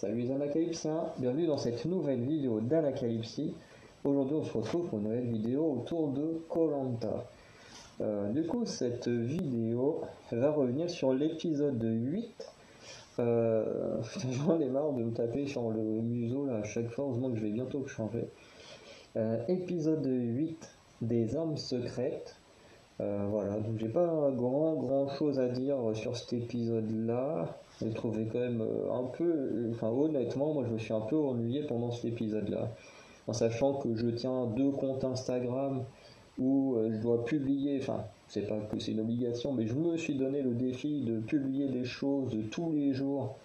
Salut les Anacalypsiens, bienvenue dans cette nouvelle vidéo d'Anacalypsie. Aujourd'hui on se retrouve pour une nouvelle vidéo autour de koh. Du coup cette vidéo va revenir sur l'épisode 8. J'en ai marre de me taper sur le museau là à chaque fois, heureusement que je vais bientôt le changer. Épisode 8 des armes secrètes. Voilà, donc j'ai pas grand chose à dire sur cet épisode là. J'ai trouvé quand même un peu, enfin honnêtement, moi je me suis un peu ennuyé pendant cet épisode là. En sachant que je tiens 2 comptes Instagram où je dois publier, enfin c'est pas que c'est une obligation, mais je me suis donné le défi de publier des choses tous les jours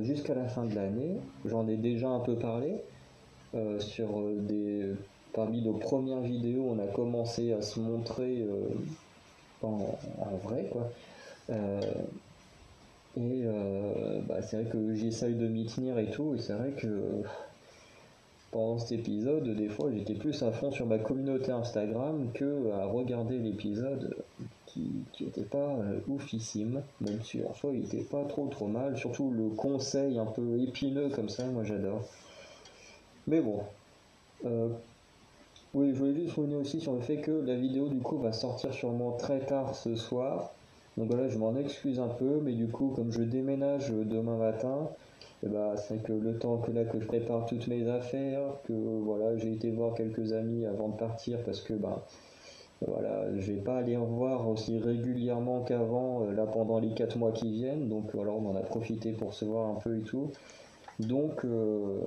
jusqu'à la fin de l'année. J'en ai déjà un peu parlé sur des. Parmi nos premières vidéos, on a commencé à se montrer en vrai, quoi. Euh, c'est vrai que j'essaye de m'y tenir et tout, et c'est vrai que pendant cet épisode, des fois, j'étais plus à fond sur ma communauté Instagram que à regarder l'épisode qui était pas oufissime, même si en soi il était pas trop mal, surtout le conseil un peu épineux comme ça, moi j'adore. Mais bon, euh, oui, je voulais juste revenir aussi sur le fait que la vidéo du coup va sortir sûrement très tard ce soir. Donc voilà, je m'en excuse un peu, mais du coup, comme je déménage demain matin, c'est que le temps que je prépare toutes mes affaires, que voilà, j'ai été voir quelques amis avant de partir parce que voilà, je vais pas aller en voir aussi régulièrement qu'avant là pendant les 4 mois qui viennent. Donc voilà, on en a profité pour se voir un peu et tout. Donc, euh,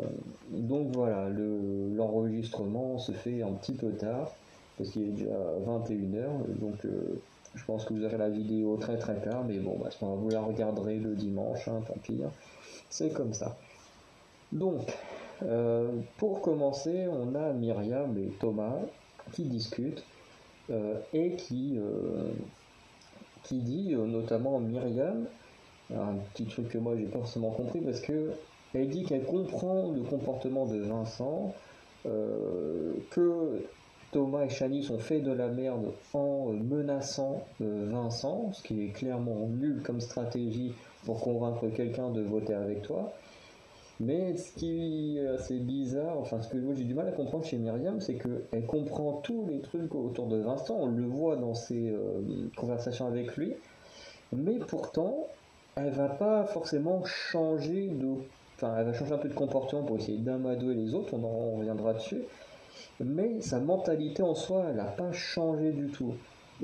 donc voilà, l'enregistrement se fait un petit peu tard, parce qu'il est déjà 21h, donc je pense que vous aurez la vidéo très tard, mais bon, vous la regarderez le dimanche, hein, tant pis, hein. C'est comme ça. Donc, pour commencer, on a Myriam et Thomas qui discutent, et qui dit, notamment Myriam, un petit truc que moi j'ai pas forcément compris parce que elle dit qu'elle comprend le comportement de Vincent, que Thomas et Shanice ont fait de la merde en menaçant Vincent, ce qui est clairement nul comme stratégie pour convaincre quelqu'un de voter avec toi. Mais ce qui est assez bizarre, enfin ce que moi j'ai du mal à comprendre chez Myriam, c'est qu'elle comprend tous les trucs autour de Vincent, on le voit dans ses conversations avec lui, mais pourtant elle va pas forcément changer de. Enfin, elle va changer un peu de comportement pour essayer d'amadouer les autres, on en reviendra dessus. Mais sa mentalité en soi, elle n'a pas changé du tout.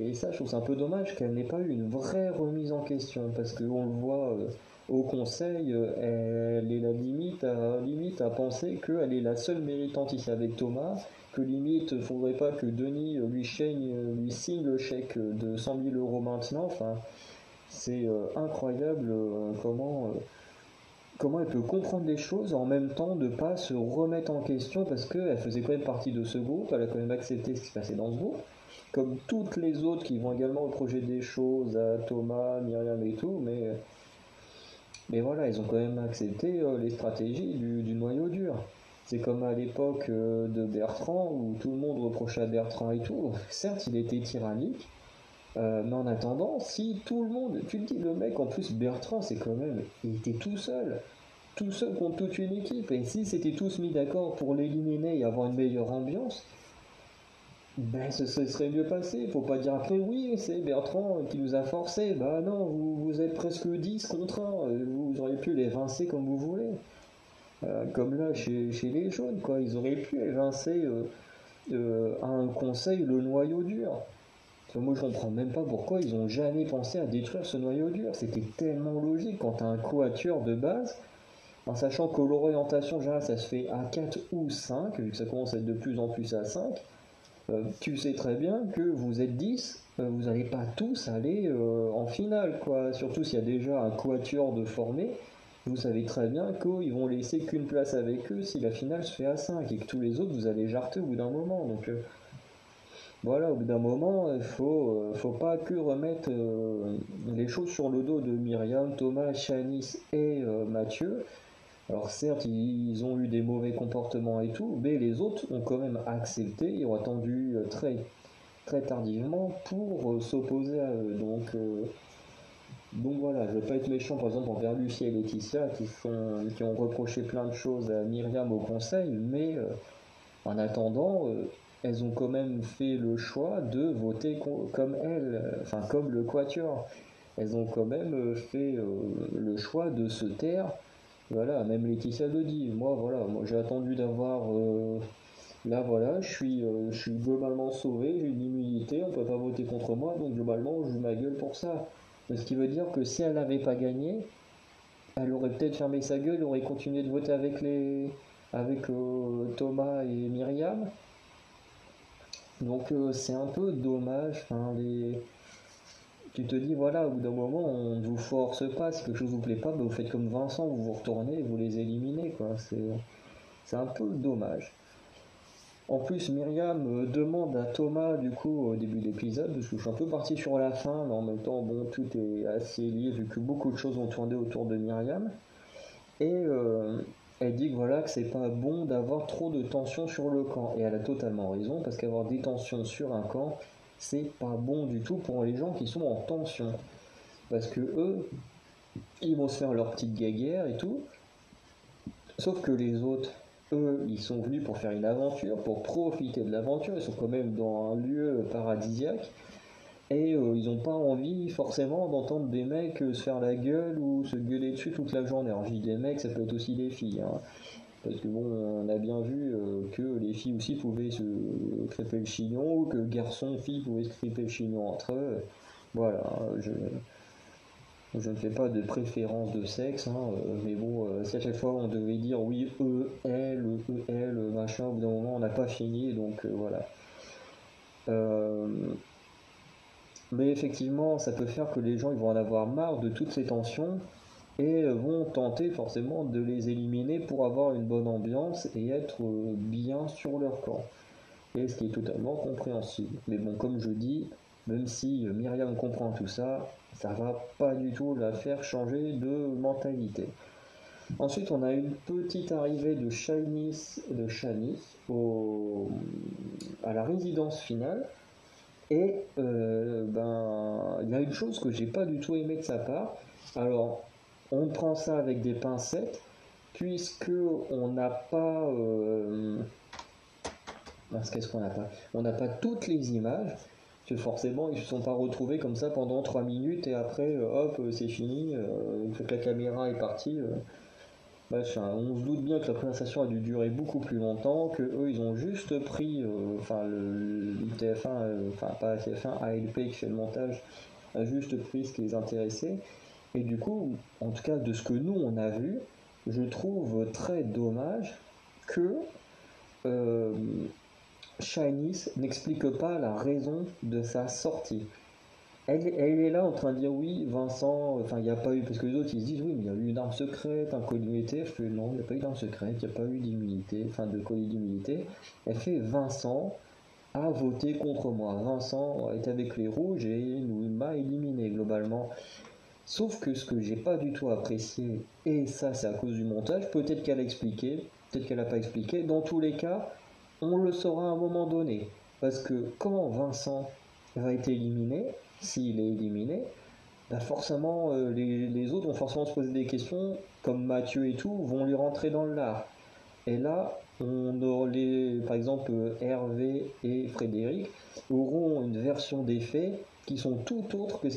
Et ça, je trouve c'est un peu dommage qu'elle n'ait pas eu une vraie remise en question, parce qu'on le voit au conseil, elle est la limite à penser qu'elle est la seule méritante ici avec Thomas, que limite, faudrait pas que Denis lui signe le chèque de 100 000 euros maintenant. Enfin, c'est incroyable comment elle peut comprendre les choses et en même temps de pas se remettre en question parce qu'elle faisait quand même partie de ce groupe, elle a quand même accepté ce qui se passait dans ce groupe, comme toutes les autres qui vont également reprocher des choses à Thomas, Myriam et tout, mais voilà, ils ont quand même accepté les stratégies du noyau dur. C'est comme à l'époque de Bertrand où tout le monde reprochait à Bertrand et tout. Certes, il était tyrannique, mais en attendant, si tout le monde, tu te dis, le mec en plus, Bertrand, c'est quand même, il était tout seul contre toute une équipe, et si c'était tous mis d'accord pour l'éliminer et avoir une meilleure ambiance, ben ce serait mieux passé. Faut pas dire après, oui, c'est Bertrand qui nous a forcé. Bah non, vous êtes presque 10 contre 1, vous auriez pu les rincer comme vous voulez. Comme là chez les jaunes, quoi, ils auraient pu évincer à un conseil le noyau dur. Moi, je comprends même pas pourquoi ils ont jamais pensé à détruire ce noyau dur. C'était tellement logique quand t'as un quatuor de base, en sachant que l'orientation générale ça se fait à 4 ou 5, vu que ça commence à être de plus en plus à 5. Tu sais très bien que vous êtes 10, vous n'allez pas tous aller en finale, quoi. Surtout s'il y a déjà un quatuor de formé, vous savez très bien qu'ils vont laisser qu'une place avec eux si la finale se fait à 5 et que tous les autres vous allez jarter au bout d'un moment. Donc voilà, au bout d'un moment, faut pas que remettre les choses sur le dos de Myriam, Thomas, Shanice et Mathieu. Alors certes, ils ont eu des mauvais comportements et tout, mais les autres ont quand même accepté et ont attendu très tardivement pour s'opposer à eux. Donc Donc voilà, je vais pas être méchant par exemple envers Lucie et Laetitia qui ont reproché plein de choses à Myriam au conseil, mais en attendant, elles ont quand même fait le choix de voter comme elles, enfin comme le Quatuor. Elles ont quand même fait le choix de se taire. Voilà, même Laetitia le dit. Moi, voilà, moi j'ai attendu d'avoir. Là, voilà, je suis globalement sauvé, j'ai une immunité, on peut pas voter contre moi, donc globalement, je joue ma gueule pour ça. Ce qui veut dire que si elle n'avait pas gagné, elle aurait peut-être fermé sa gueule, aurait continué de voter avec Thomas et Myriam. Donc c'est un peu dommage. Enfin, tu te dis, voilà, au bout d'un moment, on ne vous force pas. Si quelque chose vous plaît pas, bah, vous faites comme Vincent, vous vous retournez et vous les éliminez, quoi. C'est un peu dommage. En plus, Myriam demande à Thomas, du coup, au début de l'épisode, parce que je suis un peu parti sur la fin, mais en même temps, bon, tout est assez lié, vu que beaucoup de choses ont tourné autour de Myriam. Et elle dit que voilà, que c'est pas bon d'avoir trop de tensions sur le camp. Et elle a totalement raison, parce qu'avoir des tensions sur un camp, c'est pas bon du tout pour les gens qui sont en tension. Parce que eux, ils vont se faire leur petite guéguerre et tout. Sauf que les autres, eux, ils sont venus pour faire une aventure, pour profiter de l'aventure. Ils sont quand même dans un lieu paradisiaque. Et ils n'ont pas envie forcément d'entendre des mecs se faire la gueule ou se gueuler dessus toute la journée. Alors je dis des mecs, ça peut être aussi des filles. Hein. Parce que bon, on a bien vu que les filles aussi pouvaient se crêper le chignon, ou que garçons, filles pouvaient se crêper le chignon entre eux. Voilà, je ne fais pas de préférence de sexe, hein, mais bon, si à chaque fois on devait dire oui, elle, machin, au bout d'un moment on n'a pas fini, donc voilà. Euh, mais effectivement, ça peut faire que les gens ils vont en avoir marre de toutes ces tensions et vont tenter forcément de les éliminer pour avoir une bonne ambiance et être bien sur leur camp. Et ce qui est totalement compréhensible. Mais bon, comme je dis, même si Myriam comprend tout ça, ça va pas du tout la faire changer de mentalité. Ensuite, on a une petite arrivée de Shanice à la résidence finale. Et il y a une chose que j'ai pas du tout aimé de sa part. Alors, on prend ça avec des pincettes, puisque on n'a pas qu'est-ce qu'on n'a pas? On n'a pas toutes les images, que forcément ils ne se sont pas retrouvés comme ça pendant 3 minutes et après hop c'est fini, une fois que la caméra est partie, machin. On se doute bien que la conversation a dû durer beaucoup plus longtemps, que eux ils ont juste pris, enfin le TF1, enfin pas TF1, ALP qui fait le montage, a juste pris ce qui les intéressait. Et du coup, en tout cas de ce que nous on a vu, je trouve très dommage que euh, Shanice n'explique pas la raison de sa sortie. Elle est là en train de dire oui, Vincent, enfin il n'y a pas eu, parce que les autres ils se disent oui, mais il y a eu une arme secrète, un colis d'immunité. Je fais non, il n'y a pas eu d'arme secrète, il n'y a pas eu d'immunité, enfin de colis d'immunité. Elle fait Vincent a voté contre moi. Vincent est avec les rouges et nous m'a éliminé globalement. Sauf que ce que j'ai pas du tout apprécié, et ça c'est à cause du montage, peut-être qu'elle a expliqué, peut-être qu'elle n'a pas expliqué, dans tous les cas, on le saura à un moment donné. Parce que quand Vincent va être éliminé, s'il est éliminé, bah forcément les autres vont forcément se poser des questions, comme Mathieu et tout, vont lui rentrer dans le lard. Et là, on aura par exemple Hervé et Frédéric auront une version des faits qui sont tout autres que que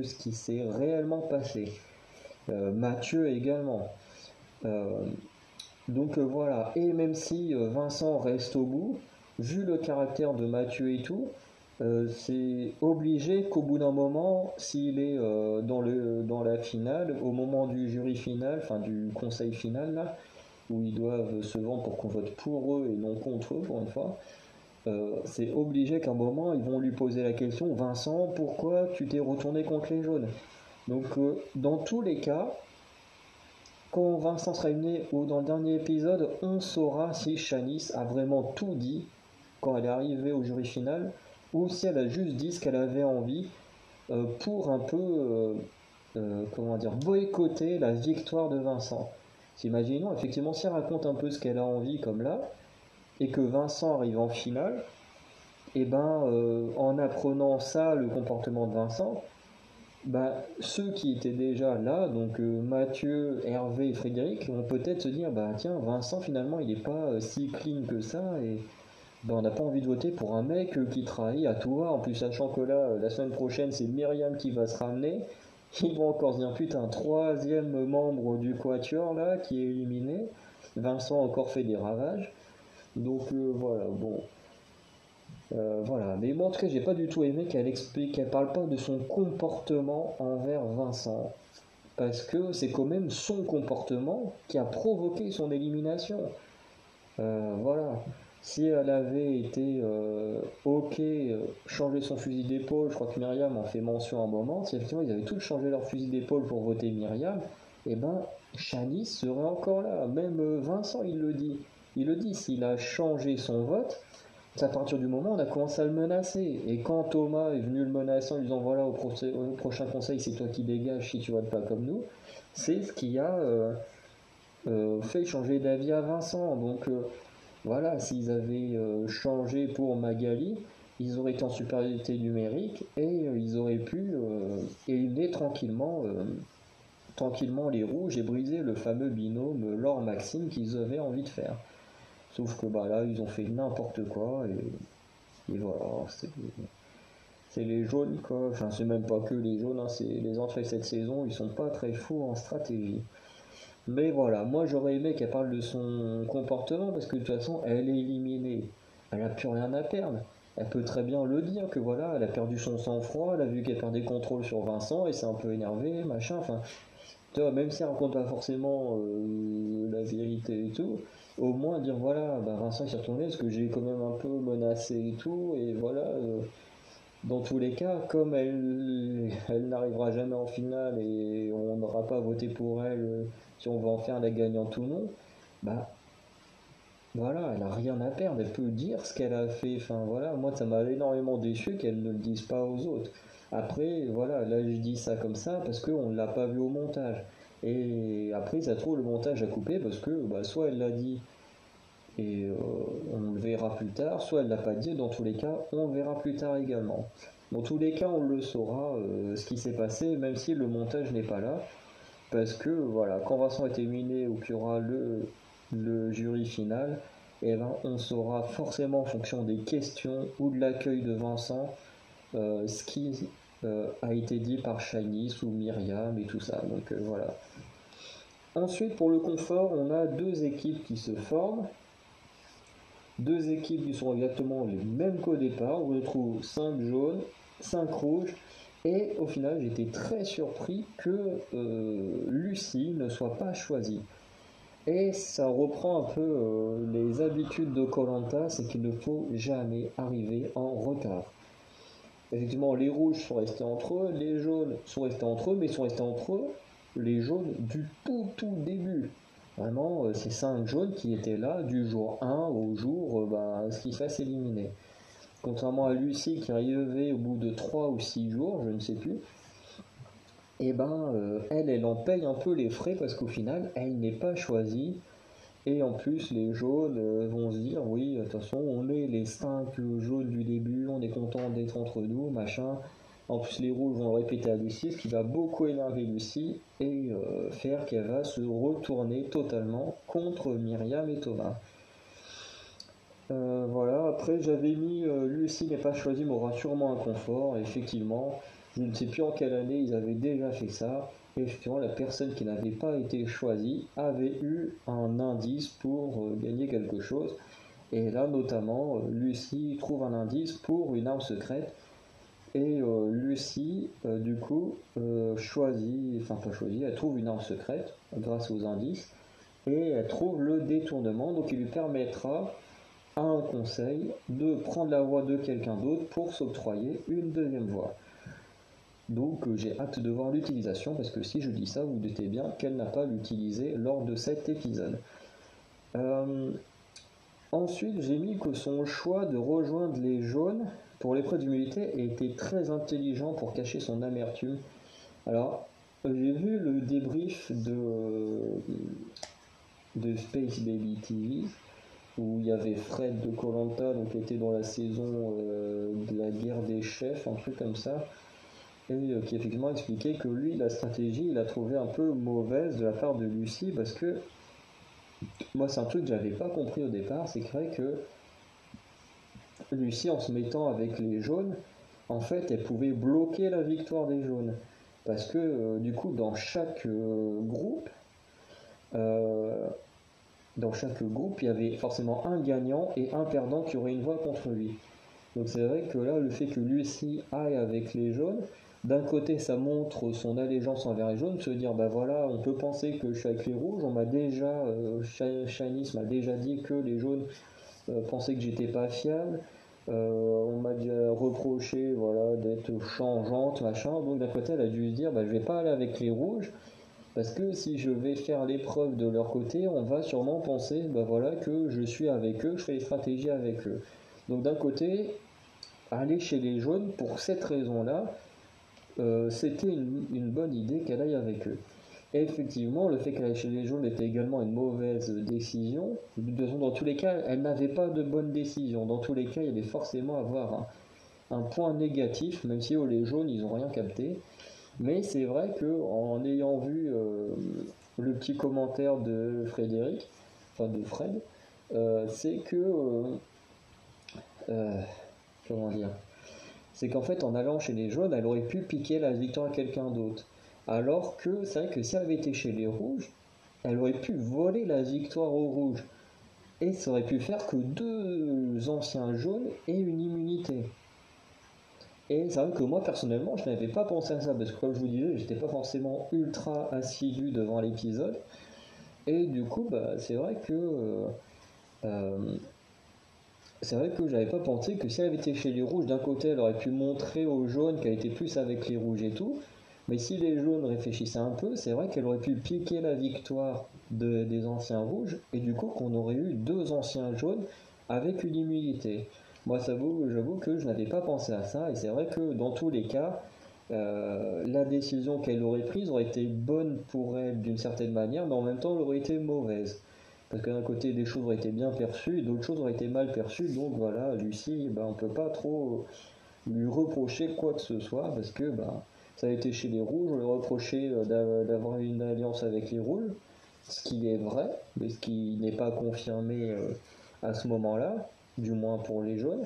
ce qui s'est réellement passé. Mathieu également. Euh, donc voilà, et même si Vincent reste au bout, vu le caractère de Mathieu et tout, c'est obligé qu'au bout d'un moment, s'il est dans la finale, au moment du jury final, enfin du conseil final là, où ils doivent se vendre pour qu'on vote pour eux et non contre eux pour une fois, c'est obligé qu'à un moment ils vont lui poser la question, Vincent, pourquoi tu t'es retourné contre les jaunes? Donc dans tous les cas, quand Vincent sera éliminé ou dans le dernier épisode, on saura si Shanice a vraiment tout dit quand elle est arrivée au jury final ou si elle a juste dit ce qu'elle avait envie pour un peu, comment dire, boycotter la victoire de Vincent. Imaginons effectivement si elle raconte un peu ce qu'elle a envie comme là et que Vincent arrive en finale, et ben en apprenant ça, le comportement de Vincent, ceux qui étaient déjà là, donc Mathieu, Hervé et Frédéric, vont peut-être se dire, bah tiens, Vincent finalement il n'est pas si clean que ça, et on n'a pas envie de voter pour un mec qui trahit à tout va, en plus sachant que là, la semaine prochaine, c'est Myriam qui va se ramener, ils vont encore se dire, putain, un troisième membre du Quatuor là, qui est éliminé, Vincent a encore fait des ravages, donc voilà, bon. Voilà, mais moi en tout cas j'ai pas du tout aimé qu'elle explique, qu'elle parle pas de son comportement envers Vincent, parce que c'est quand même son comportement qui a provoqué son élimination. Voilà, si elle avait été ok, changer son fusil d'épaule, je crois que Myriam en fait mention à un moment, si effectivement ils avaient tous changé leur fusil d'épaule pour voter Myriam, et ben Shani serait encore là, même Vincent il le dit, s'il a changé son vote, c'est à partir du moment où on a commencé à le menacer. Et quand Thomas est venu le menacer en lui disant voilà, au prochain conseil, c'est toi qui dégages si tu votes pas comme nous, c'est ce qui a fait changer d'avis à Vincent. Donc voilà, s'ils avaient changé pour Magali, ils auraient été en supériorité numérique et ils auraient pu éliminer tranquillement les rouges et briser le fameux binôme Laure-Maxime qu'ils avaient envie de faire. Sauf que bah là, ils ont fait n'importe quoi et voilà, c'est les jaunes quoi. Enfin, c'est même pas que les jaunes, hein, c'est les entrées cette saison, ils sont pas très fous en stratégie. Mais voilà, moi j'aurais aimé qu'elle parle de son comportement parce que de toute façon, elle est éliminée. Elle a plus rien à perdre. Elle peut très bien le dire que voilà, elle a perdu son sang-froid, elle a vu qu'elle perdait contrôle sur Vincent et c'est un peu énervé, machin. Enfin, tu vois, même si elle raconte pas forcément la vérité et tout, au moins dire voilà, bah Vincent s'est retourné parce que j'ai quand même un peu menacé et tout, et voilà, dans tous les cas, comme elle n'arrivera jamais en finale et on n'aura pas voté pour elle si on va en faire la gagnante ou non, bah voilà, elle a rien à perdre, elle peut dire ce qu'elle a fait, enfin voilà, moi ça m'a énormément déçu qu'elle ne le dise pas aux autres. Après, voilà, là je dis ça comme ça parce qu'on ne l'a pas vu au montage. Et après, ça trouve le montage à couper parce que bah, soit elle l'a dit et on le verra plus tard, soit elle l'a pas dit, dans tous les cas, on le verra plus tard également. Dans tous les cas, on le saura ce qui s'est passé, même si le montage n'est pas là, parce que voilà, quand Vincent est éliminé ou qu'il y aura le jury final, et ben, on saura forcément en fonction des questions ou de l'accueil de Vincent ce qui a été dit par Shanice ou Myriam et tout ça. Donc voilà. Ensuite, pour le confort, on a deux équipes qui se forment. Deux équipes qui sont exactement les mêmes qu'au départ. On retrouve 5 jaunes, 5 rouges. Et au final, j'étais très surpris que Lucie ne soit pas choisie. Et ça reprend un peu les habitudes de koh, c'est qu'il ne faut jamais arriver en retard. Effectivement, les rouges sont restés entre eux, les jaunes sont restés entre eux, mais ils sont restés entre eux, les jaunes du tout début. Vraiment, c'est 5 jaunes qui étaient là du jour 1 au jour ce qui se fasse éliminer. Contrairement à Lucie qui arrivait au bout de 3 ou 6 jours, je ne sais plus, et elle en paye un peu les frais parce qu'au final, elle n'est pas choisie. Et en plus, les jaunes vont se dire, oui, de toute façon, on est les 5 jaunes du début, on est content d'être entre nous, machin. En plus, les rouges vont le répéter à Lucie, ce qui va beaucoup énerver Lucie et faire qu'elle va se retourner totalement contre Myriam et Thomas. Voilà, après j'avais mis Lucie n'est pas choisie m'aura sûrement un confort, effectivement, je ne sais plus en quelle année ils avaient déjà fait ça, et effectivement la personne qui n'avait pas été choisie avait eu un indice pour gagner quelque chose, et là notamment Lucie trouve un indice pour une arme secrète, et Lucie du coup choisit, enfin pas choisit, elle trouve une arme secrète grâce aux indices, et elle trouve le détournement, donc il lui permettra à un conseil de prendre la voix de quelqu'un d'autre pour s'octroyer une deuxième voix. Donc j'ai hâte de voir l'utilisation parce que si je dis ça, vous doutez bien qu'elle n'a pas l'utilisé lors de cet épisode. Ensuite, j'ai mis que son choix de rejoindre les jaunes pour l'épreuve d'immunité était très intelligent pour cacher son amertume. Alors, j'ai vu le débrief de Space Baby TV où il y avait Fred de koh donc qui était dans la saison de la guerre des chefs, un truc comme ça. et qui effectivement expliquait que lui, la stratégie, il a trouvé un peu mauvaise de la part de Lucie, parce que moi, c'est un truc que j'avais pas compris au départ, c'est vrai que Lucie, en se mettant avec les jaunes, en fait, elle pouvait bloquer la victoire des jaunes. Parce que du coup, euh, dans chaque groupe, il y avait forcément un gagnant et un perdant qui aurait une voix contre lui. Donc c'est vrai que là, le fait que Lucie aille avec les jaunes, d'un côté, ça montre son allégeance envers les jaunes, se dire, bah voilà, on peut penser que je suis avec les rouges, on m'a déjà, Shanice m'a déjà dit que les jaunes pensaient que j'étais pas fiable, on m'a déjà reproché, voilà, d'être changeante, machin, donc d'un côté, elle a dû se dire, bah je vais pas aller avec les rouges, parce que si je vais faire l'épreuve de leur côté, on va sûrement penser, bah voilà, que je suis avec eux, que je fais les stratégies avec eux. Donc d'un côté, aller chez les jaunes, pour cette raison-là, c'était une bonne idée qu'elle aille avec eux. Et effectivement, le fait qu'elle aille chez les jaunes était également une mauvaise décision. De toute façon, dans tous les cas, elle n'avait pas de bonne décision. Dans tous les cas, il y allait forcément avoir un point négatif, même si les jaunes, ils n'ont rien capté. Mais c'est vrai que en ayant vu le petit commentaire de Frédéric, enfin de Fred, c'est que euh, comment dire, c'est qu'en fait, en allant chez les jaunes, elle aurait pu piquer la victoire à quelqu'un d'autre. Alors que c'est vrai que si elle avait été chez les rouges, elle aurait pu voler la victoire aux rouges. Et ça aurait pu faire que deux anciens jaunes aient une immunité. Et c'est vrai que moi, personnellement, je n'avais pas pensé à ça, parce que comme je vous disais, j'étais pas forcément ultra assidu devant l'épisode. Et du coup, bah, euh, c'est vrai que j'avais pas pensé que si elle avait été chez les rouges, d'un côté, elle aurait pu montrer aux jaunes qu'elle était plus avec les rouges et tout. Mais si les jaunes réfléchissaient un peu, c'est vrai qu'elle aurait pu piquer la victoire des anciens rouges, et du coup qu'on aurait eu deux anciens jaunes avec une immunité. Moi, j'avoue que je n'avais pas pensé à ça, et c'est vrai que dans tous les cas, la décision qu'elle aurait prise aurait été bonne pour elle d'une certaine manière, mais en même temps, elle aurait été mauvaise. Parce que d'un côté, des choses auraient été bien perçues, et d'autres choses auraient été mal perçues, donc voilà, Lucie, ben, on peut pas trop lui reprocher quoi que ce soit, parce que ben, ça a été chez les rouges, on lui reprochait d'avoir une alliance avec les rouges, ce qui est vrai, mais ce qui n'est pas confirmé à ce moment-là, du moins pour les jaunes.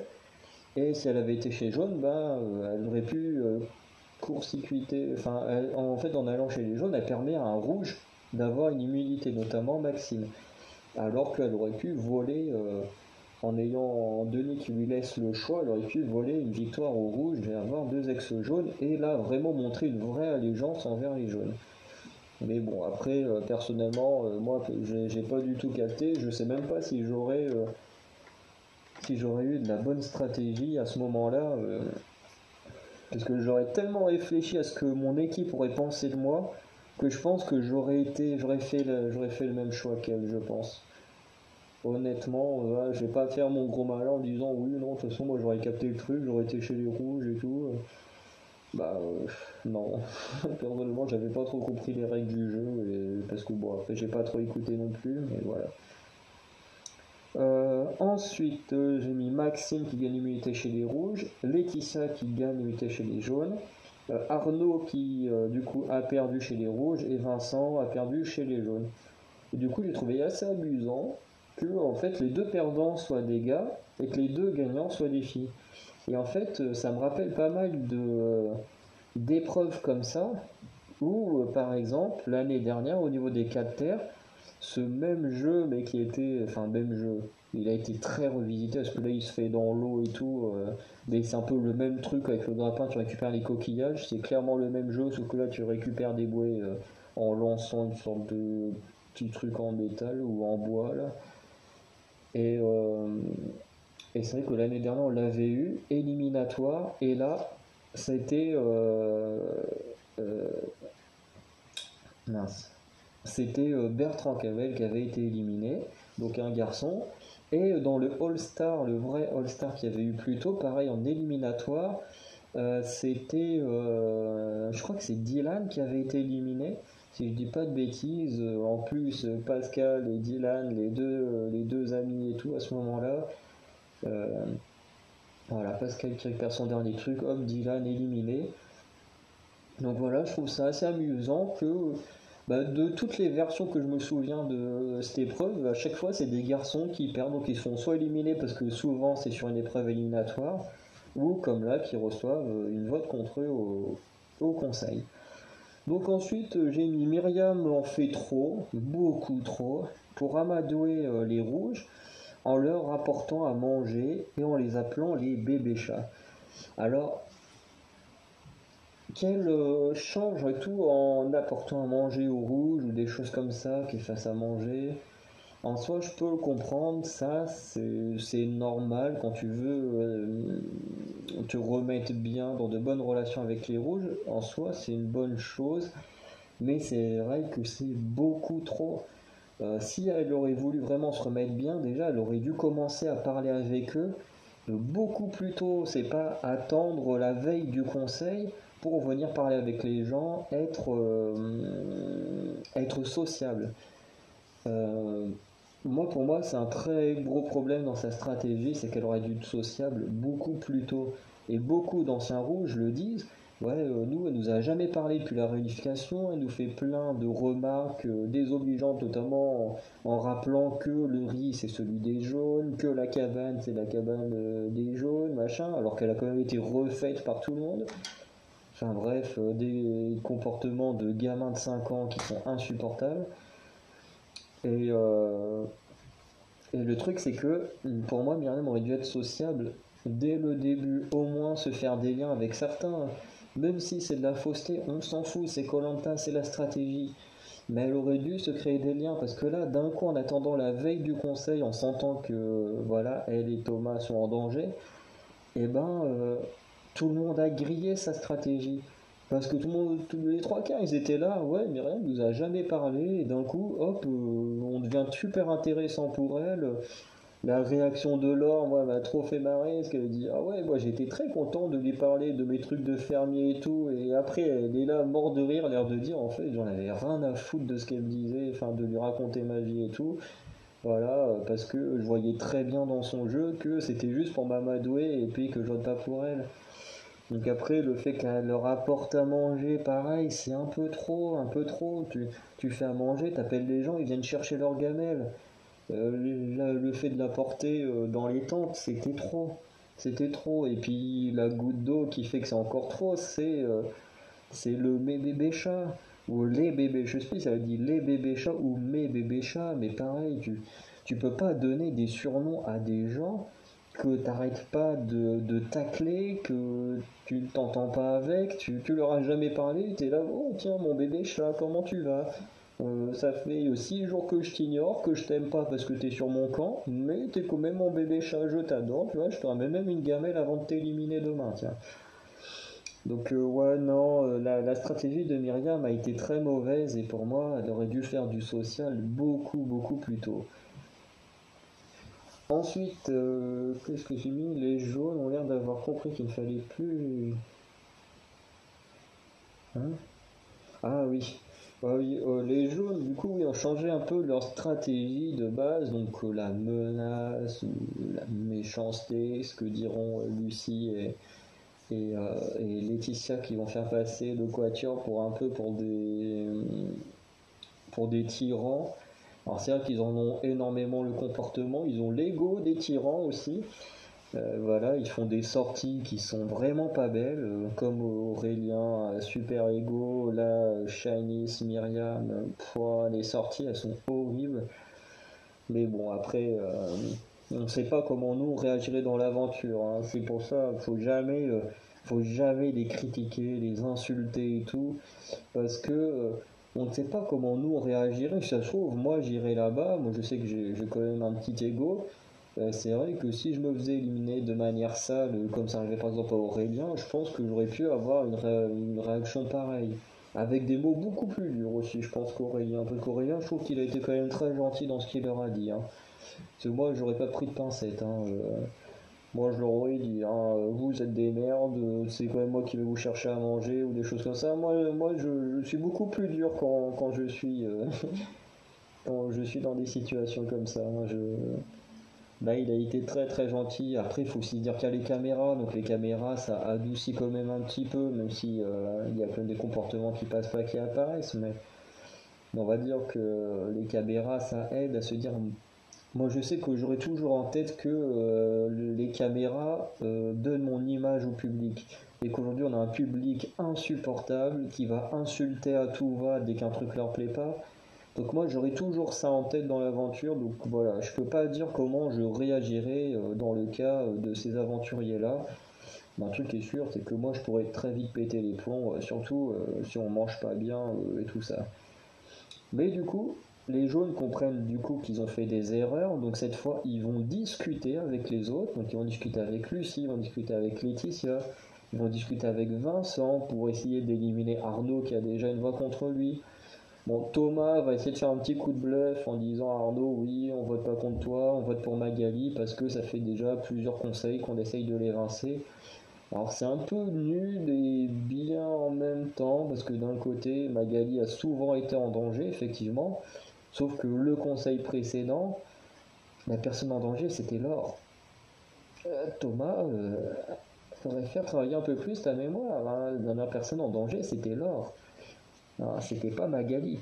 Et si elle avait été chez jaune, ben, elle aurait pu court-circuiter, enfin, en fait, en allant chez les jaunes, elle permet à un rouge d'avoir une immunité, notamment Maxime. Alors qu'elle aurait pu voler, en ayant Denis qui lui laisse le choix, elle aurait pu voler une victoire au rouge et avoir deux ex-jaunes, et là vraiment montrer une vraie allégeance envers les jaunes. Mais bon, après, personnellement, moi, j'ai pas du tout capté, je sais même pas si j'aurais eu de la bonne stratégie à ce moment-là, parce que j'aurais tellement réfléchi à ce que mon équipe aurait pensé de moi, que je pense que j'aurais fait le même choix qu'elle, je pense. Honnêtement, je vais pas faire mon gros malin en disant oui, non, de toute façon, moi j'aurais capté le truc, j'aurais été chez les rouges et tout. Bah, non. Personnellement, j'avais pas trop compris les règles du jeu, parce que bon, après, j'ai pas trop écouté non plus, mais voilà. Ensuite, j'ai mis Maxime qui gagne l'immunité chez les rouges, Laetitia qui gagne l'immunité chez les jaunes, Arnaud qui du coup a perdu chez les rouges, et Vincent a perdu chez les jaunes. Et du coup, j'ai trouvé assez amusant que en fait les deux perdants soient des gars et que les deux gagnants soient des filles. Et en fait, ça me rappelle pas mal d'épreuves comme ça, où par exemple l'année dernière au niveau des 4 terres, ce même jeu, mais qui était, enfin même jeu, il a été très revisité parce que là il se fait dans l'eau et tout, mais c'est un peu le même truc avec le grappin, tu récupères les coquillages, c'est clairement le même jeu, sauf que là tu récupères des bouées en lançant une sorte de petit truc en métal ou en bois là. Et, euh, et c'est vrai que l'année dernière on l'avait eu, éliminatoire, et là c'était euh, mince. C'était Bertrand Camel qui avait été éliminé, donc un garçon. Et dans le All-Star, le vrai All-Star qu'il y avait eu plus tôt, pareil en éliminatoire, c'était, je crois que c'est Dylan qui avait été éliminé, si je dis pas de bêtises. En plus, Pascal et Dylan, les deux amis et tout à ce moment-là. Euh, voilà, Pascal qui récupère son dernier truc, hop, Dylan éliminé. Donc voilà, je trouve ça assez amusant que de toutes les versions que je me souviens de cette épreuve, à chaque fois c'est des garçons qui perdent, donc ils sont soit éliminés parce que souvent c'est sur une épreuve éliminatoire, ou comme là qui reçoivent une vote contre eux au conseil. Donc ensuite j'ai mis Myriam en fait trop, beaucoup trop, pour amadouer les rouges en leur apportant à manger et en les appelant les bébés chats. Alors qu'elle change tout en apportant à manger aux rouges ou des choses comme ça, qu'elle fasse à manger. En soi, je peux le comprendre, ça c'est normal quand tu veux te remettre bien dans de bonnes relations avec les rouges. En soi, c'est une bonne chose, mais c'est vrai que c'est beaucoup trop. Si elle aurait voulu vraiment se remettre bien, déjà, elle aurait dû commencer à parler avec eux beaucoup plus tôt. C'est pas attendre la veille du conseil pour venir parler avec les gens, être sociable. Euh, pour moi, c'est un très gros problème dans sa stratégie, c'est qu'elle aurait dû être sociable beaucoup plus tôt. Et beaucoup d'anciens rouges le disent. Ouais, elle nous a jamais parlé depuis la réunification, elle nous fait plein de remarques désobligeantes, notamment en rappelant que le riz c'est celui des jaunes, que la cabane c'est la cabane des jaunes, machin, alors qu'elle a quand même été refaite par tout le monde. Enfin bref, des comportements de gamins de 5 ans qui sont insupportables. Et, euh, et le truc, c'est que pour moi, Myriam aurait dû être sociable dès le début, au moins se faire des liens avec certains. Même si c'est de la fausseté, on s'en fout, c'est koh c'est la stratégie. Mais elle aurait dû se créer des liens parce que là, d'un coup, en attendant la veille du conseil, en sentant que voilà, elle et Thomas sont en danger, et tout le monde a grillé sa stratégie. Parce que tout le monde, tous les trois quarts, ils étaient là, ouais, Myriam nous a jamais parlé, et d'un coup, hop, on devient super intéressant pour elle. La réaction de Laure, moi, m'a trop fait marrer, parce qu'elle dit, ah ouais, moi j'étais très content de lui parler de mes trucs de fermier et tout, et après, elle est là, mort de rire, l'air de dire, en fait, j'en avais rien à foutre de ce qu'elle me disait, enfin, de lui raconter ma vie et tout. Voilà, parce que je voyais très bien dans son jeu que c'était juste pour m'amadouer et puis que je vote pas pour elle. Donc après, le fait qu'elle leur apporte à manger, pareil, c'est un peu trop, un peu trop. Tu fais à manger, t'appelles les gens, ils viennent chercher leur gamelle. Le fait de la porter dans les tentes, c'était trop. C'était trop. Et puis la goutte d'eau qui fait que c'est encore trop, c'est le mes bébés chats. Ou les bébés, je sais plus, ça veut dire les bébés chats ou mes bébés chats, mais pareil, tu peux pas donner des surnoms à des gens que t'arrêtes pas de tacler, que tu t'entends pas avec, tu leur as jamais parlé, t'es là, oh tiens mon bébé chat, comment tu vas? Ça fait 6 jours que je t'ignore, que je t'aime pas parce que t'es sur mon camp, mais t'es quand même mon bébé chat, je t'adore, tu vois, je te ramène même une gamelle avant de t'éliminer demain, tiens. Donc ouais, non, la stratégie de Myriam a été très mauvaise et pour moi, elle aurait dû faire du social beaucoup, beaucoup plus tôt. Ensuite, qu'est-ce que j'ai mis? Les jaunes ont l'air d'avoir compris qu'il ne fallait plus... Hein? Ah oui. Ah oui, les jaunes, du coup, oui, ont changé un peu leur stratégie de base, donc la menace, ou la méchanceté, ce que diront Lucie et Laetitia qui vont faire passer le Quatuor pour un peu pour des tyrans. Alors c'est vrai qu'ils en ont énormément le comportement, ils ont l'ego des tyrans aussi. Voilà, ils font des sorties qui sont vraiment pas belles, comme Aurélien, super ego, là, Shanice, Myriam, les sorties elles sont horribles. Mais bon, après, on ne sait pas comment nous on réagirait dans l'aventure, hein. C'est pour ça, faut jamais les critiquer, les insulter et tout, parce que on ne sait pas comment nous on réagirait. Si ça se trouve, moi j'irais là-bas, moi je sais que j'ai quand même un petit ego. C'est vrai que si je me faisais éliminer de manière sale, comme ça arrivait par exemple à Aurélien, je pense que j'aurais pu avoir une réaction pareille. Avec des mots beaucoup plus durs aussi, je pense qu'Aurélien. Parce qu'Aurélien, je trouve qu'il a été quand même très gentil dans ce qu'il leur a dit, hein. Parce que moi, j'aurais pas pris de pincettes, hein. Moi, je leur aurais dit, hein, vous êtes des merdes, c'est quand même moi qui vais vous chercher à manger, ou des choses comme ça. Moi je suis beaucoup plus dur quand je suis, quand je suis dans des situations comme ça, hein. Là, il a été très très gentil. Après, il faut aussi dire qu'il y a les caméras, donc les caméras, ça adoucit quand même un petit peu, même si il y a quand même des comportements qui passent pas, qui apparaissent, mais on va dire que les caméras, ça aide à se dire. Moi, je sais que j'aurai toujours en tête que les caméras donnent mon image au public. Et qu'aujourd'hui, on a un public insupportable qui va insulter à tout va dès qu'un truc leur plaît pas. Donc moi, j'aurai toujours ça en tête dans l'aventure. Donc voilà, je peux pas dire comment je réagirais dans le cas de ces aventuriers-là. Mais un truc qui est sûr, c'est que moi, je pourrais très vite péter les plombs, surtout si on mange pas bien et tout ça. Mais du coup, les jaunes comprennent du coup qu'ils ont fait des erreurs, donc cette fois ils vont discuter avec les autres, donc ils vont discuter avec Lucie, ils vont discuter avec Laetitia, ils vont discuter avec Vincent pour essayer d'éliminer Arnaud qui a déjà une voix contre lui. Bon, Thomas va essayer de faire un petit coup de bluff en disant à Arnaud, oui, on vote pas contre toi, on vote pour Magali parce que ça fait déjà plusieurs conseils qu'on essaye de l'évincer. Alors c'est un peu nul et bien en même temps, parce que d'un côté, Magali a souvent été en danger, effectivement, sauf que le conseil précédent, la personne en danger, c'était Laure. Thomas, faudrait faire travailler un peu plus ta mémoire, hein. La dernière personne en danger, c'était Laure. Ah, c'était pas Magali.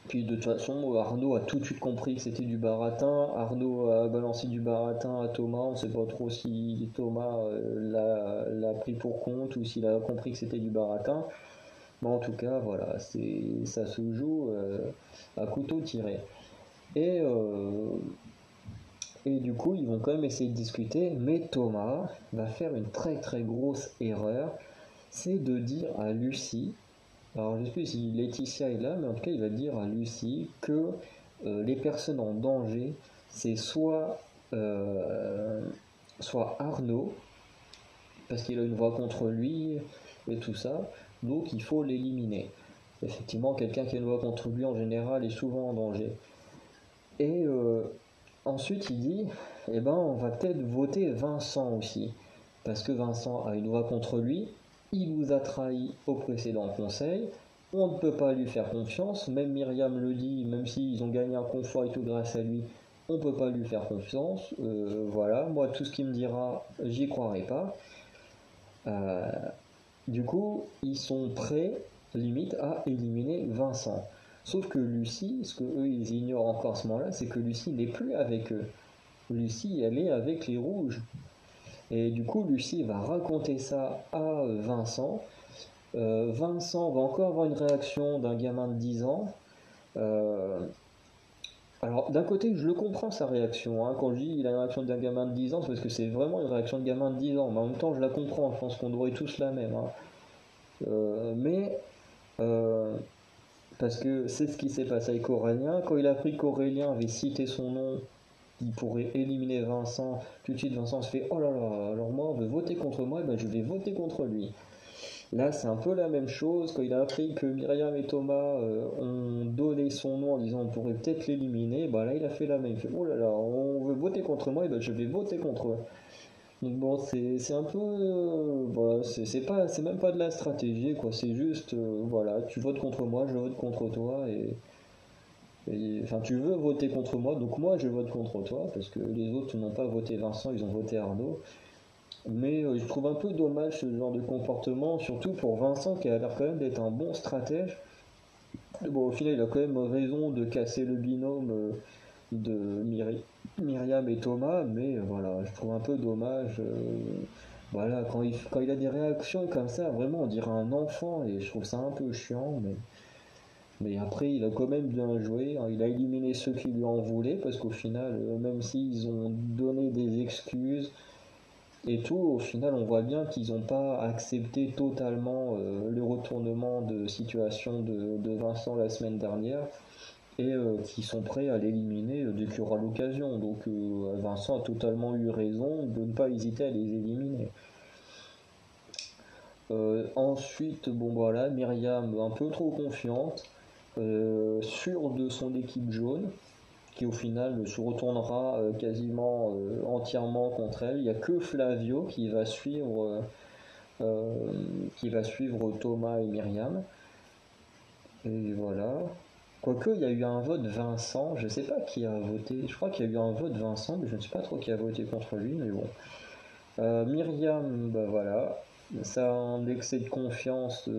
Puis de toute façon, Arnaud a tout de suite compris que c'était du baratin. Arnaud a balancé du baratin à Thomas. On ne sait pas trop si Thomas l'a pris pour compte ou s'il a compris que c'était du baratin. Mais en tout cas, voilà, ça se joue à couteau tiré. Et, euh, et du coup, ils vont quand même essayer de discuter. Mais Thomas va faire une très très grosse erreur. C'est de dire à Lucie, alors je ne sais plus si Laetitia est là, mais en tout cas il va dire à Lucie que les personnes en danger, c'est euh, soit Arnaud, parce qu'il a une voix contre lui et tout ça, donc il faut l'éliminer. Effectivement, quelqu'un qui a une voix contre lui en général est souvent en danger. Et ensuite il dit, eh ben on va peut-être voter Vincent aussi, parce que Vincent a une voix contre lui, il nous a trahi au précédent conseil, on ne peut pas lui faire confiance, même Myriam le dit, même s'ils ont gagné un confort et tout grâce à lui, on ne peut pas lui faire confiance, voilà, moi tout ce qu'il me dira, j'y croirai pas. Euh, du coup, ils sont prêts, limite, à éliminer Vincent. Sauf que Lucie, ce que eux ils ignorent encore à ce moment-là, c'est que Lucie n'est plus avec eux. Lucie, elle est avec les rouges. Et du coup, Lucie va raconter ça à Vincent. Vincent va encore avoir une réaction d'un gamin de 10 ans. Euh, alors, d'un côté, je le comprends sa réaction, hein. Quand je dis il a une réaction d'un gamin de 10 ans, c'est parce que c'est vraiment une réaction de gamin de 10 ans. Mais en même temps, je la comprends. Je pense qu'on devrait tous la même, hein. Mais euh, parce que c'est ce qui s'est passé avec Aurélien. Quand il a appris qu'Aurélien avait cité son nom, il pourrait éliminer Vincent, tout de suite Vincent se fait oh là là, alors moi on veut voter contre moi, et ben je vais voter contre lui. Là c'est un peu la même chose, quand il a appris que Myriam et Thomas ont donné son nom en disant on pourrait peut-être l'éliminer, ben là il a fait la même, il fait oh là là, on veut voter contre moi, et ben je vais voter contre eux. Donc bon, c'est un peu, voilà, c'est même pas de la stratégie quoi, c'est juste, voilà, tu votes contre moi, je vote contre toi, enfin, tu veux voter contre moi, donc moi je vote contre toi, parce que les autres n'ont pas voté Vincent, ils ont voté Arnaud. Mais je trouve un peu dommage ce genre de comportement, surtout pour Vincent qui a l'air quand même d'être un bon stratège. Bon, au final, il a quand même raison de casser le binôme de Myriam et Thomas, mais voilà, je trouve un peu dommage. Voilà, quand il a des réactions comme ça, vraiment, on dirait un enfant, et je trouve ça un peu chiant, mais après, il a quand même bien joué, hein. Il a éliminé ceux qui lui en voulaient, parce qu'au final, même s'ils ont donné des excuses et tout, au final, on voit bien qu'ils n'ont pas accepté totalement le retournement de situation de Vincent la semaine dernière, et qu'ils sont prêts à l'éliminer dès qu'il y aura l'occasion. Donc Vincent a totalement eu raison de ne pas hésiter à les éliminer. Ensuite, bon voilà, Myriam un peu trop confiante, sûre de son équipe jaune, qui au final se retournera quasiment entièrement contre elle. Il n'y a que Flavio qui va suivre Thomas et Myriam. Et voilà. Quoique, il y a eu un vote Vincent, je sais pas qui a voté, je crois qu'il y a eu un vote Vincent, mais je ne sais pas trop qui a voté contre lui, mais bon. Myriam, bah voilà, ça un excès de confiance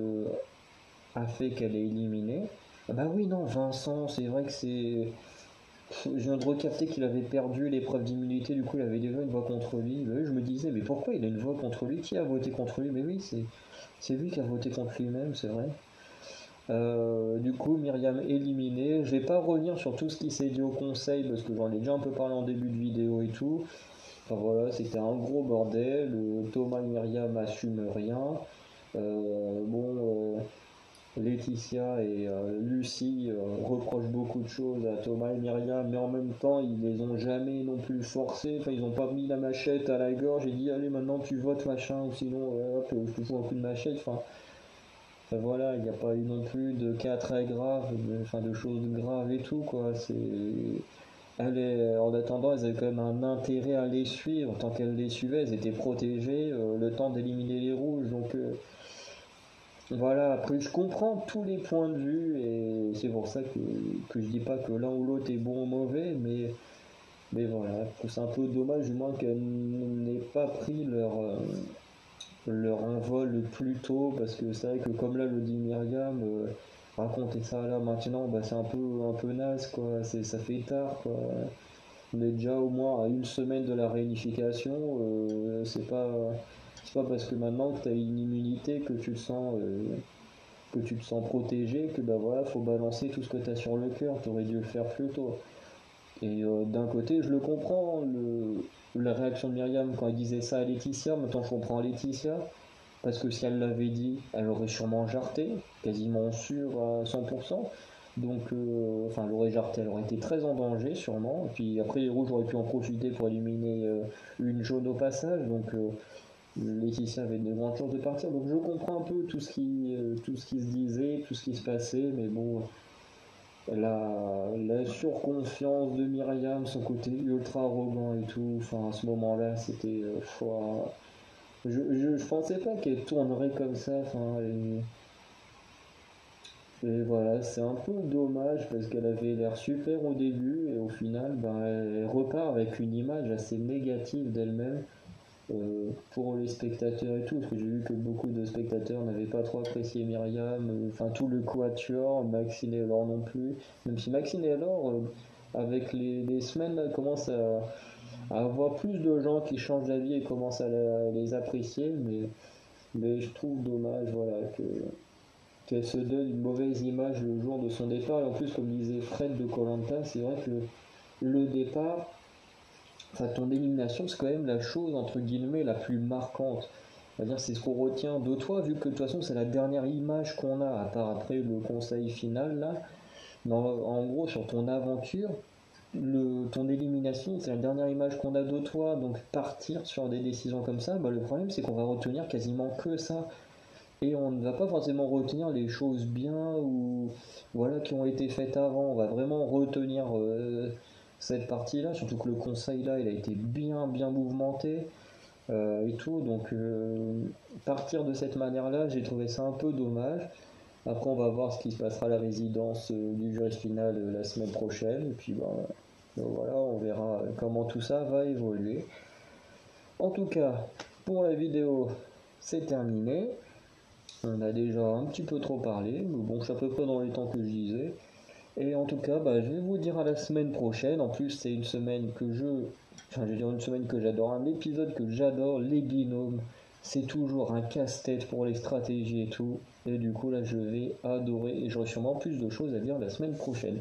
a fait qu'elle est éliminée. Ah bah oui, non, Vincent, c'est vrai que c'est. Je viens de recapter qu'il avait perdu l'épreuve d'immunité, du coup il avait déjà une voix contre lui. Bah oui, je me disais, mais pourquoi il a une voix contre lui? Qui a voté contre lui? Mais oui, c'est lui qui a voté contre lui-même, c'est vrai. Du coup, Myriam éliminée. Je vais pas revenir sur tout ce qui s'est dit au conseil parce que j'en ai déjà un peu parlé en début de vidéo et tout. Enfin voilà, c'était un gros bordel. Thomas et Myriam assument rien. Laetitia et Lucie reprochent beaucoup de choses à Thomas et Myriam, mais en même temps, ils les ont jamais non plus forcés. Enfin, ils ont pas mis la machette à la gorge et dit allez, maintenant tu votes machin, ou sinon hop, je te fous un coup de machette. Enfin, voilà, il n'y a pas eu non plus de cas très graves, de choses graves et tout, quoi. En attendant, elles avaient quand même un intérêt à les suivre. Tant qu'elles les suivaient, elles étaient protégées le temps d'éliminer les rouges. Donc voilà, après je comprends tous les points de vue et c'est pour ça que je dis pas que l'un ou l'autre est bon ou mauvais, mais voilà, je trouve ça un peu dommage du moins qu'elles n'aient pas pris leur envol plus tôt parce que c'est vrai que comme là le dit Myriam, raconter ça là maintenant, bah, c'est un peu naze quoi, ça fait tard quoi. On est déjà au moins à une semaine de la réunification, c'est pas parce que maintenant que tu as une immunité que tu te sens protégé que bah voilà, faut balancer tout ce que tu as sur le cœur, tu aurais dû le faire plus tôt. Et d'un côté, je le comprends, la réaction de Myriam quand elle disait ça à Laetitia, maintenant je comprends Laetitia, parce que si elle l'avait dit, elle aurait sûrement jarté, quasiment sûr à 100%. Donc, enfin, elle aurait jarté, elle aurait été très en danger, sûrement. Et puis après, les rouges auraient pu en profiter pour éliminer une jaune au passage. Donc, Laetitia avait de grandes chances de partir. Donc, je comprends un peu tout ce qui se disait, tout ce qui se passait. Mais bon, la surconfiance de Myriam, son côté ultra arrogant et tout, enfin, à ce moment-là, c'était. Je pensais pas qu'elle tournerait comme ça. Enfin, et voilà, c'est un peu dommage parce qu'elle avait l'air super au début et au final, ben, elle repart avec une image assez négative d'elle-même pour les spectateurs et tout. Parce que j'ai vu que beaucoup de spectateurs n'avaient pas trop apprécié Myriam, enfin tout le quatuor, Maxine et Laure non plus. Même si Maxine et Laure, avec les semaines, là, commencent à avoir plus de gens qui changent d'avis et commencent à les apprécier, mais je trouve dommage voilà, qu'elle se donne une mauvaise image le jour de son départ. Et en plus, comme disait Fred de koh c'est vrai que le départ, enfin ton élimination, c'est quand même la chose entre guillemets la plus marquante. On va dire c'est ce qu'on retient de toi, vu que de toute façon c'est la dernière image qu'on a, à part après le conseil final là. Mais en gros, sur ton aventure, ton élimination, c'est la dernière image qu'on a de toi, donc partir sur des décisions comme ça, bah, le problème c'est qu'on va retenir quasiment que ça. Et on ne va pas forcément retenir les choses bien ou voilà qui ont été faites avant. On va vraiment retenir cette partie-là, surtout que le conseil là, il a été bien bien mouvementé et tout. Donc partir de cette manière-là, j'ai trouvé ça un peu dommage. Après, on va voir ce qui se passera à la résidence du jury final la semaine prochaine. Et puis voilà, on verra comment tout ça va évoluer. En tout cas, pour la vidéo, c'est terminé. On a déjà un petit peu trop parlé, mais bon, je suis à peu près dans les temps que je disais. Et en tout cas, bah, je vais vous dire à la semaine prochaine. En plus, c'est une semaine enfin, je veux dire une semaine que j'adore, un épisode que j'adore, les binômes. C'est toujours un casse-tête pour les stratégies et tout. Et du coup, là, je vais adorer et j'aurai sûrement plus de choses à dire la semaine prochaine.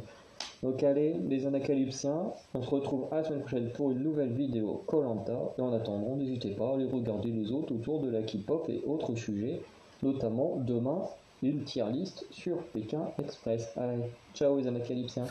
Donc allez, les Anacalypsiens, on se retrouve à la semaine prochaine pour une nouvelle vidéo koh. Et en attendant, n'hésitez pas à aller regarder les autres autour de la K-pop et autres sujets, notamment demain une tier list sur Pékin Express. Allez, ciao les Anacalypsiens.